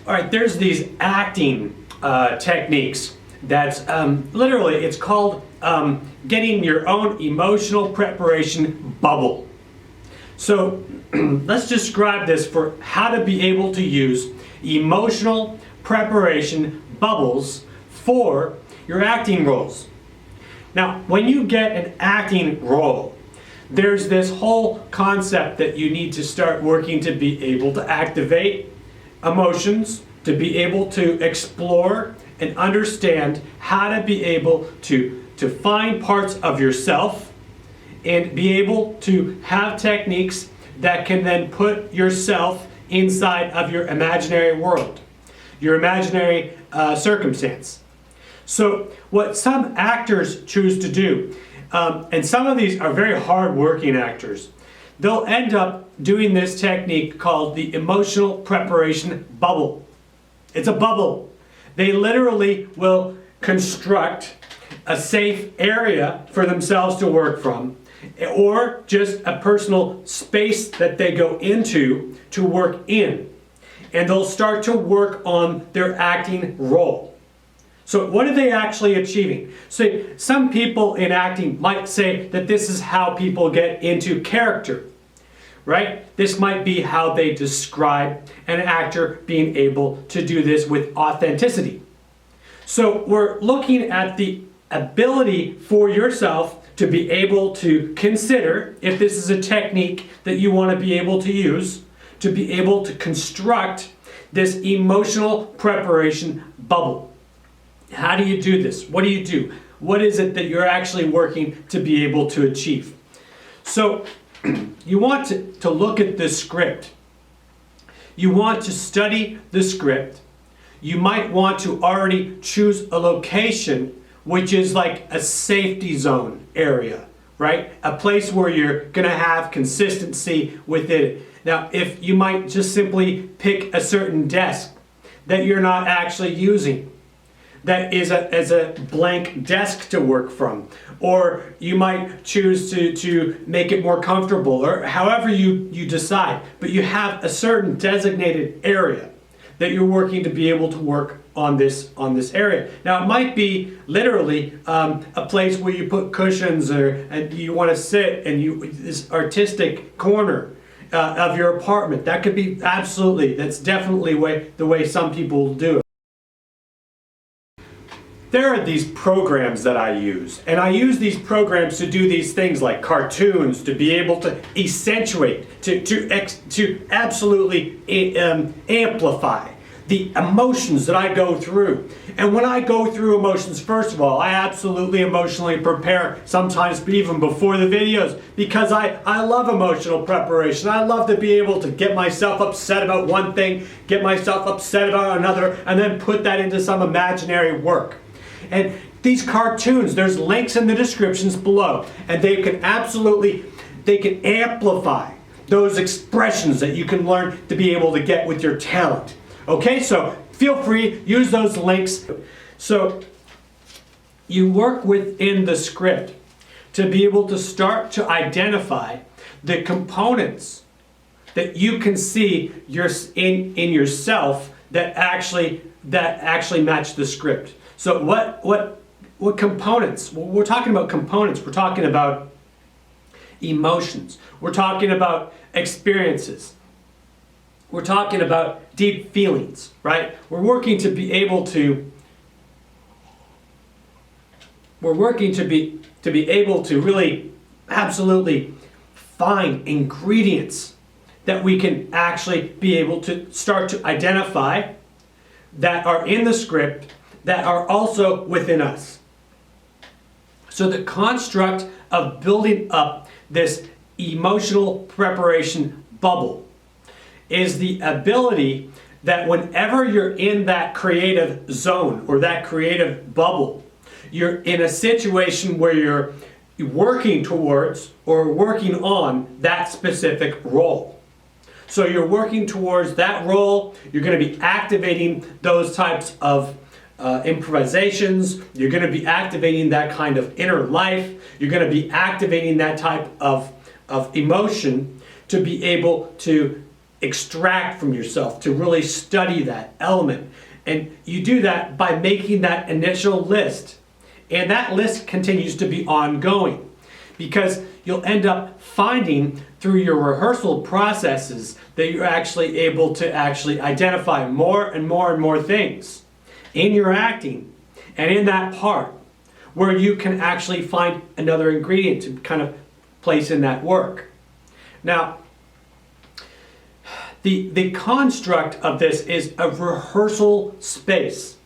All right, there's these acting techniques that's literally, it's called getting your own emotional preparation bubble. So let's describe this for how to be able to use emotional preparation bubbles for your acting roles. Now, when you get an acting role, there's this whole concept that you need to start working to be able to activate emotions, to be able to explore and understand how to be able to find parts of yourself and be able to have techniques that can then put yourself inside of your imaginary world, your imaginary circumstance. So what some actors choose to do, and some of these are very hard-working actors, they'll end up doing this technique called the emotional preparation bubble. It's a bubble. They literally will construct a safe area for themselves to work from, or just a personal space that they go into to work in. And they'll start to work on their acting role. So what are they actually achieving? So some people in acting might say that this is how people get into character, right? This might be how they describe an actor being able to do this with authenticity. So we're looking at the ability for yourself to be able to consider if this is a technique that you want to be able to use, to be able to construct this emotional preparation bubble. How do you do this? What do you do? What is it that you're actually working to be able to achieve? So you want to look at the script. You want to study the script. You might want to already choose a location which is like a safety zone area, right? A place where you're going to have consistency within it. Now, if you might just simply pick a certain desk that you're not actually using, that is as a blank desk to work from, or you might choose to make it more comfortable, or however you decide, but you have a certain designated area that you're working to be able to work on this area. Now it might be literally a place where you put cushions, and you want to sit, and this artistic corner of your apartment. That could be that's definitely the way some people do it. There are these programs that I use, and I use these programs to do these things like cartoons, to be able to accentuate, to absolutely amplify the emotions that I go through. And when I go through emotions, first of all, I absolutely emotionally prepare, sometimes even before the videos, because I love emotional preparation. I love to be able to get myself upset about one thing, get myself upset about another, and then put that into some imaginary work. And these cartoons, there's links in the descriptions below, and they can amplify those expressions that you can learn to be able to get with your talent. Okay, so feel free, use those links. So you work within the script to be able to start to identify the components that you can see in yourself that actually match the script. So what components? Well, we're talking about components. We're talking about emotions. We're talking about experiences. We're talking about deep feelings, right? We're working to be able to really absolutely find ingredients that we can actually be able to start to identify that are in the script that are also within us. So the construct of building up this emotional preparation bubble is the ability that whenever you're in that creative zone or that creative bubble, you're in a situation where you're working towards or working on that specific role. So you're working towards that role, you're going to be activating those types of improvisations, you're going to be activating that kind of inner life, you're going to be activating that type of emotion to be able to extract from yourself, to really study that element. And you do that by making that initial list. And that list continues to be ongoing, because you'll end up finding through your rehearsal processes that you're actually able to actually identify more and more and more things in your acting and in that part where you can actually find another ingredient to kind of place in that work. Now, the construct of this is a rehearsal space.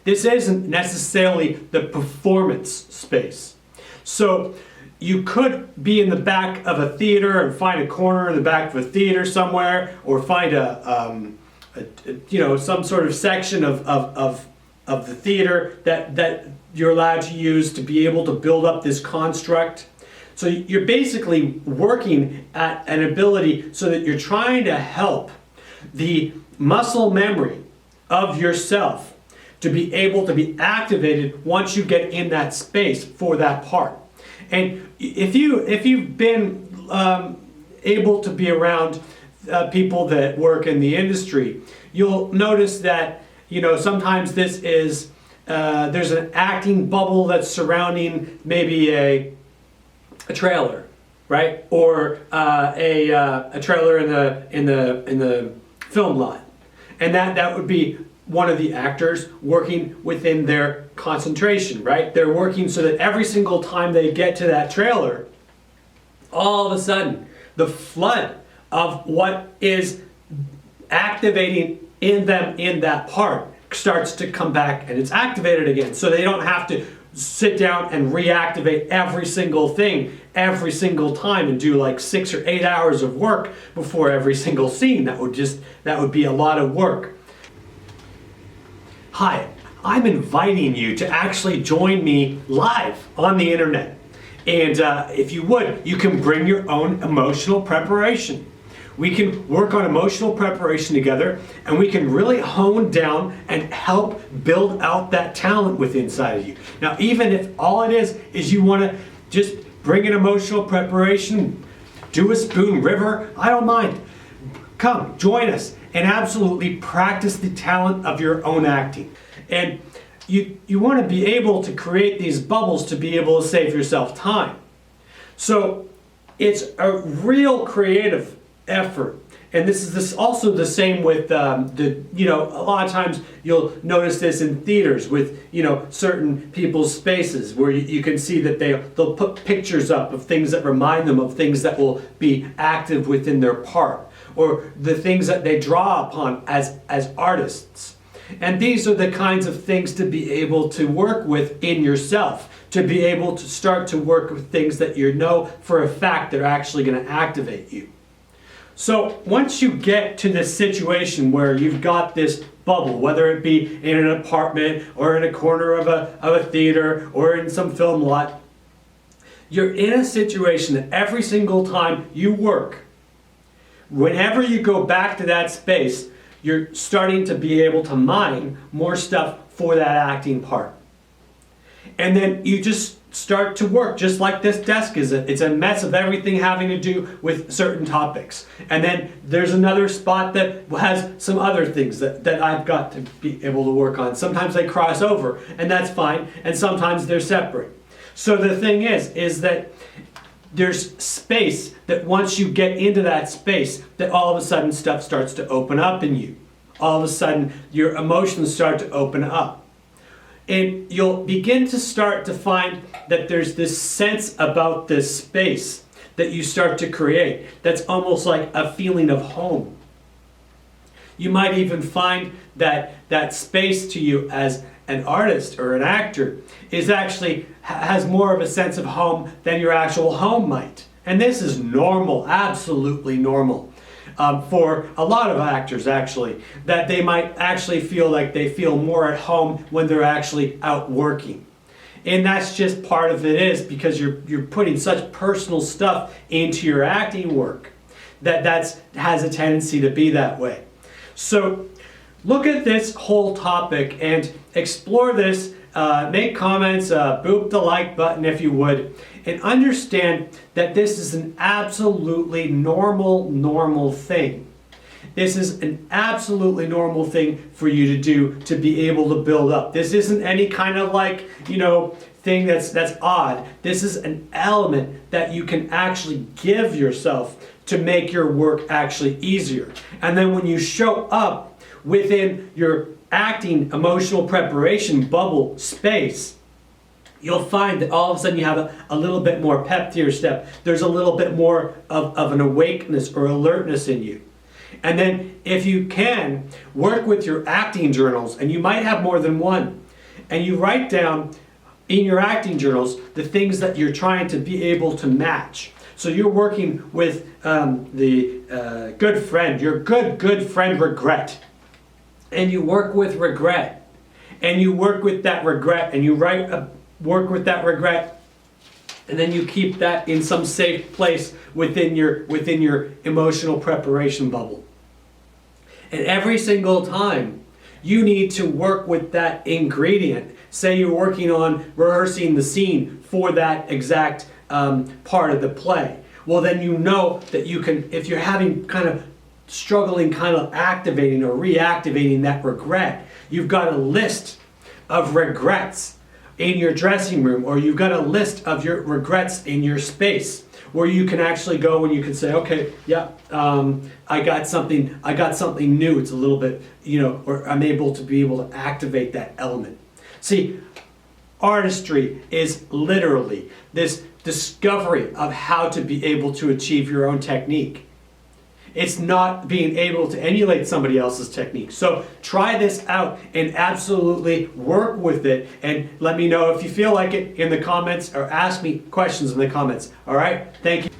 This isn't necessarily the performance space. So you could be in the back of a theater and find a corner in the back of a theater somewhere, or find some sort of section of the theater that you're allowed to use to be able to build up this construct. So you're basically working at an ability so that you're trying to help the muscle memory of yourself to be able to be activated once you get in that space for that part. And if you've been able to be around people that work in the industry, you'll notice that sometimes this is there's an acting bubble that's surrounding maybe a trailer, right? Or a trailer in the film lot, and that would be one of the actors working within their concentration, right? They're working so that every single time they get to that trailer, all of a sudden the flood of what is activating in them in that part starts to come back, and it's activated again, so they don't have to sit down and reactivate every single thing every single time and do like 6 or 8 hours of work before every single scene. That would be a lot of work. Hi, I'm inviting you to actually join me live on the internet. And if you would, you can bring your own emotional preparation. We can work on emotional preparation together, and we can really hone down and help build out that talent within inside of you. Now, even if all it is you want to just bring an emotional preparation, do a spoon river, I don't mind. Come, join us, and absolutely practice the talent of your own acting. And you want to be able to create these bubbles to be able to save yourself time. So it's a real creative effort. And this is also the same with a lot of times you'll notice this in theaters with certain people's spaces where you can see that they'll put pictures up of things that remind them of things that will be active within their part, or the things that they draw upon as artists. And these are the kinds of things to be able to work with in yourself, to be able to start to work with things that you know for a fact they're actually going to activate you. So once you get to this situation where you've got this bubble, whether it be in an apartment or in a corner of a theater or in some film lot, you're in a situation that every single time you work, whenever you go back to that space, you're starting to be able to mine more stuff for that acting part. And then you just start to work just like this desk is. It's a mess of everything having to do with certain topics. And then there's another spot that has some other things that I've got to be able to work on. Sometimes they cross over, and that's fine, and sometimes they're separate. So the thing is that there's space that once you get into that space, that all of a sudden stuff starts to open up in you. All of a sudden your emotions start to open up. And you'll begin to start to find that there's this sense about this space that you start to create that's almost like a feeling of home. You might even find that that space to you as an artist or an actor is actually has more of a sense of home than your actual home might. And this is normal, absolutely normal. For a lot of actors actually, that they might actually feel like they feel more at home when they're actually out working. And that's just part of it is because you're putting such personal stuff into your acting work that has a tendency to be that way. So look at this whole topic and explore this, make comments, boop the like button if you would, and understand that this is an absolutely normal thing. This is an absolutely normal thing for you to do to be able to build up. This isn't any kind of like, thing that's odd. This is an element that you can actually give yourself to make your work actually easier. And then when you show up within your acting emotional preparation bubble space, you'll find that all of a sudden you have a little bit more pep to your step. There's a little bit more of an awakeness or alertness in you. And then if you can, work with your acting journals, and you might have more than one, and you write down in your acting journals the things that you're trying to be able to match. So you're working with the good friend, your good friend regret. And you work with regret. And you work with that regret, and you work with that regret, and then you keep that in some safe place within your emotional preparation bubble. And every single time you need to work with that ingredient. Say you're working on rehearsing the scene for that exact part of the play. Well, then you know that you can, if you're having kind of struggling kind of activating or reactivating that regret, you've got a list of regrets in your dressing room, or you've got a list of your regrets in your space where you can actually go and you can say, okay, yeah, I got something new. It's a little bit, or I'm able to activate that element. See, artistry is literally this discovery of how to be able to achieve your own technique. It's not being able to emulate somebody else's technique. So try this out and absolutely work with it, and let me know if you feel like it in the comments, or ask me questions in the comments. All right? Thank you.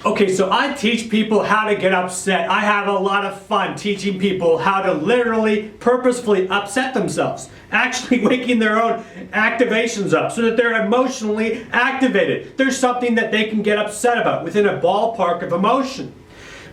Okay, so I teach people how to get upset. I have a lot of fun teaching people how to literally, purposefully upset themselves. Actually waking their own activations up so that they're emotionally activated. There's something that they can get upset about within a ballpark of emotion.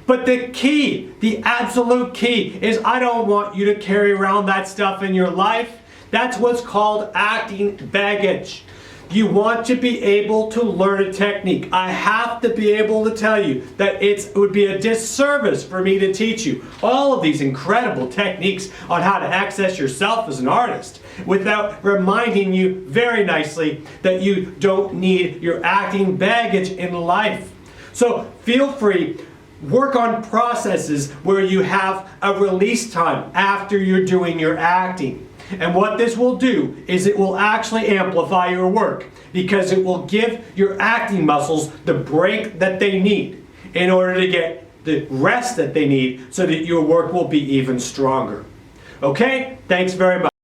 But the key, the absolute key, is I don't want you to carry around that stuff in your life. That's what's called acting baggage. You want to be able to learn a technique. I have to be able to tell you that it would be a disservice for me to teach you all of these incredible techniques on how to access yourself as an artist without reminding you very nicely that you don't need your acting baggage in life. So feel free. Work on processes where you have a release time after you're doing your acting. And what this will do is it will actually amplify your work, because it will give your acting muscles the break that they need in order to get the rest that they need so that your work will be even stronger. Okay? Thanks very much.